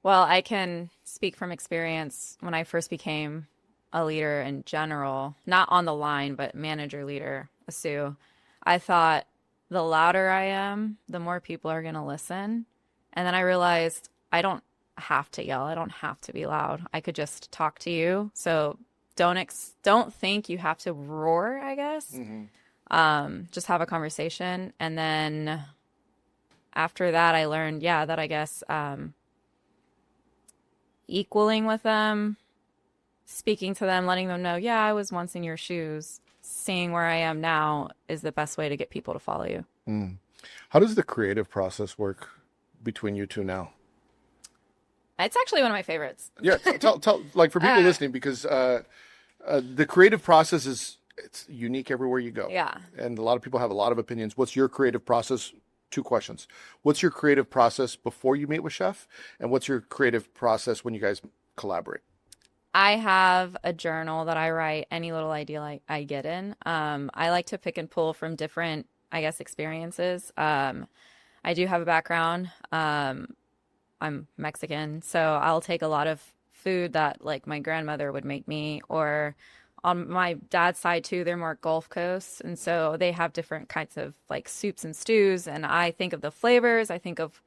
Well, I can speak from experience when I first became a leader in general, not on the line, but manager leader, a sous. I thought the louder I am, the more people are going to listen. And then I realized I don't have to yell. I don't have to be loud. I could just talk to you. So don't think you have to roar, I guess. Hmm. Just have a conversation. And then after that, I learned, yeah, that I guess equaling with them, speaking to them, letting them know, yeah, I was once in your shoes. Seeing where I am now is the best way to get people to follow you. Mm. How does the creative process work between you two now? It's actually one of my favorites. Yeah, tell, like for people Uh, listening, because the creative process it's unique everywhere you go, yeah. and a lot of people have a lot of opinions. What's your creative process? Two questions. What's your creative process before you meet with chef, and what's your creative process when you guys collaborate? I have a journal that I write any little idea I get in. I like to pick and pull from different, I guess, experiences. I do have a background. I'm Mexican, so I'll take a lot of food that like my grandmother would make me, or on my dad's side too, they're more Gulf Coast, and so they have different kinds of like soups and stews, and I think of the flavors, I think of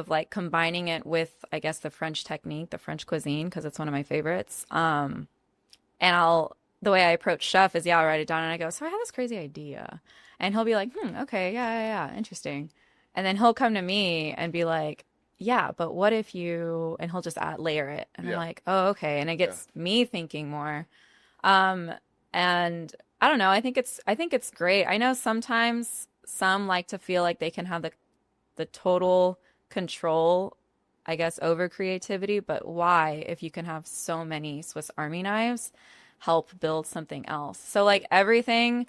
like combining it with, I guess, the French technique, the French cuisine, because it's one of my favorites. And the way I approach chef is, yeah, I'll write it down and I go, so I have this crazy idea. And he'll be like, okay, yeah, yeah, yeah, interesting. And then he'll come to me and be like, yeah, but what if you, and he'll just layer it. And I'm Yeah, like, oh, okay. And it yeah. gets me thinking more. Um, and I don't know, I think it's great. I know sometimes some like to feel like they can have the total control, I guess, over creativity, but why, if you can have so many Swiss Army knives, help build something else? So, like, everything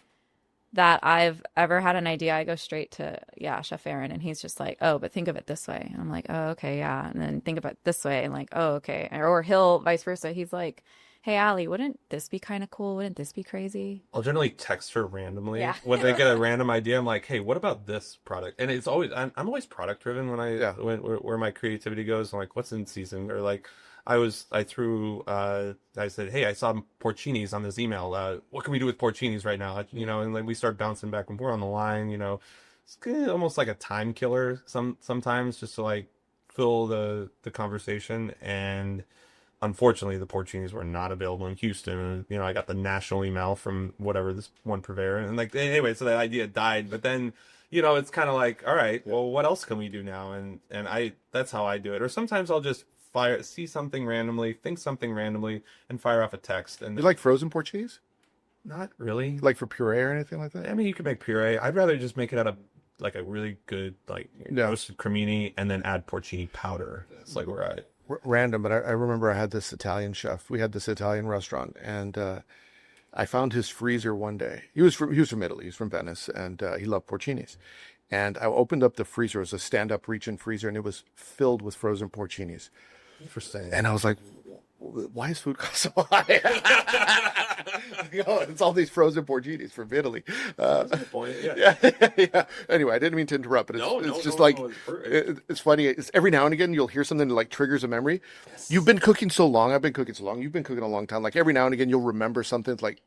that I've ever had an idea, I go straight to, yeah, Chef Aaron, and he's just like, oh, but think of it this way. And I'm like, oh, okay, yeah. And then think about it this way, and like, oh, okay. Or he'll vice versa. He's like, hey, Allie, wouldn't this be kind of cool? Wouldn't this be crazy? I'll generally text her randomly Yeah. when they get a random idea. I'm like, "Hey, what about this product?" And it's always I'm always product driven when Yeah. where my creativity goes. I'm like, "What's in season?" Or like, I threw I said, "Hey, I saw porcinis on this email. What can we do with porcinis right now?" And like we start bouncing back and forth on the line. It's almost like a time killer sometimes just to like fill the conversation. And unfortunately, the Porcinis were not available in Houston. And, I got the national email from whatever this one purveyor, and like anyway, so that idea died. But then, it's kind of like, all right, well, what else can we do now? And I that's how I do it. Or sometimes I'll just see something randomly, think something randomly, and fire off a text. You And like frozen pork cheese? not really. Like for puree or anything like that? I mean, you could make puree. I'd rather just make it out of like a really good like Yeah. roasted cremini and then add porcini powder. It's like where I Random, but I remember I had this Italian chef. We had this Italian restaurant, and I found his freezer one day. He was from Italy. He's from Venice, and he loved porcinis. And I opened up the freezer. It was a stand-up reach-in freezer, and it was filled with frozen porcinis. interesting. And I was like, why is food cost so high? It's all these frozen porcinis from Italy. That's a good point. Yeah. Yeah, yeah. Anyway, I didn't mean to interrupt, but No, it's no, just no, like no. It's perfect. it's funny. It's every now and again you'll hear something that like triggers a memory. You've been cooking so long. I've been cooking so long. You've been cooking a long time. Like every now and again you'll remember something. It's like,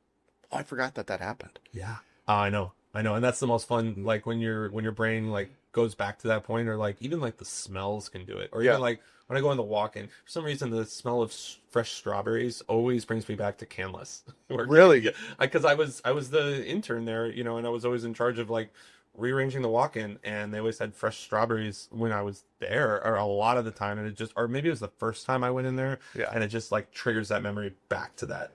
oh, I forgot that happened. Yeah. I know, and that's the most fun. Like when your brain like goes back to that point, or like even like the smells can do it, or Yeah. even like when I go on the walk in, for some reason the smell of fresh strawberries always brings me back to Canlis. Really? Because I was the intern there, and I was always in charge of like rearranging the walk-in, and they always had fresh strawberries when I was there, or a lot of the time, and it just, or maybe it was the first time I went in there, Yeah. and it just like triggers that memory back to that